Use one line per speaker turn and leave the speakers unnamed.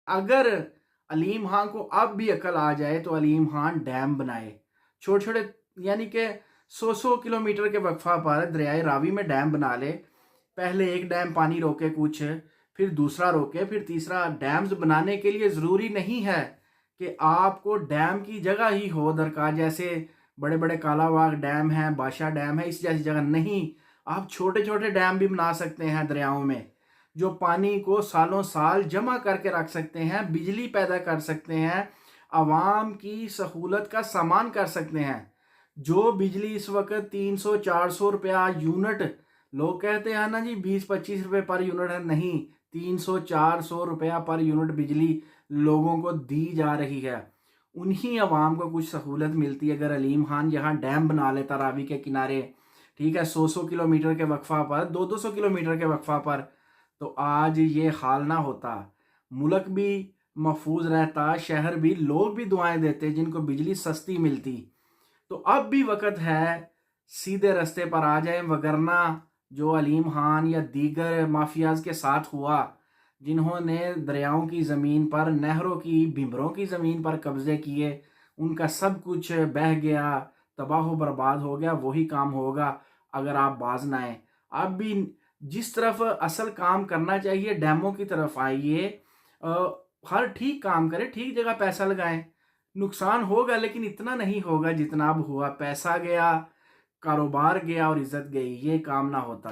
اگر علیم خان کو اب بھی عقل آ جائے تو علیم خان ڈیم بنائے، چھوٹے چھوٹے، یعنی کہ 100 کلومیٹر کے وقفہ پر دریائے راوی میں ڈیم بنا لے۔ پہلے ایک ڈیم پانی روکے کچھ، پھر دوسرا روکے، پھر تیسرا۔ ڈیمز بنانے کے لیے ضروری نہیں ہے کہ آپ کو ڈیم کی جگہ ہی ہو درکار، جیسے بڑے بڑے کالا باغ ڈیم ہیں، بادشاہ ڈیم ہے، اس جیسی جگہ نہیں۔ آپ چھوٹے چھوٹے ڈیم بھی بنا سکتے ہیں دریاؤں میں، جو پانی کو سالوں سال جمع کر کے رکھ سکتے ہیں، بجلی پیدا کر سکتے ہیں، عوام کی سہولت کا سامان کر سکتے ہیں۔ جو بجلی اس وقت 300 400 روپیہ یونٹ، لوگ کہتے ہیں نا جی 20 25 روپے پر یونٹ ہے، نہیں، 300 400 روپیہ پر یونٹ بجلی لوگوں کو دی جا رہی ہے۔ انہی عوام کو کچھ سہولت ملتی ہے اگر علیم خان یہاں ڈیم بنا لیتا راوی کے کنارے، ٹھیک ہے، 100 100 کلومیٹر کے وقفہ پر، 200 200 کلومیٹر کے وقفہ پر، تو آج یہ حال نہ ہوتا۔ ملک بھی محفوظ رہتا، شہر بھی، لوگ بھی دعائیں دیتے جن کو بجلی سستی ملتی۔ تو اب بھی وقت ہے سیدھے رستے پر آ جائیں، وگرنہ جو علیم خان یا دیگر مافیاز کے ساتھ ہوا، جنہوں نے دریاؤں کی زمین پر، نہروں کی، بھمروں کی زمین پر قبضے کیے، ان کا سب کچھ بہہ گیا، تباہ و برباد ہو گیا۔ وہی کام ہوگا اگر آپ باز نہ آئیں۔ اب بھی جس طرف اصل کام کرنا چاہیے، ڈیموں کی طرف آئیے، ہر ٹھیک کام کرے، ٹھیک جگہ پیسہ لگائیں۔ نقصان ہوگا لیکن اتنا نہیں ہوگا جتنا اب ہوا، پیسہ گیا، کاروبار گیا اور عزت گئی، یہ کام نہ ہوتا۔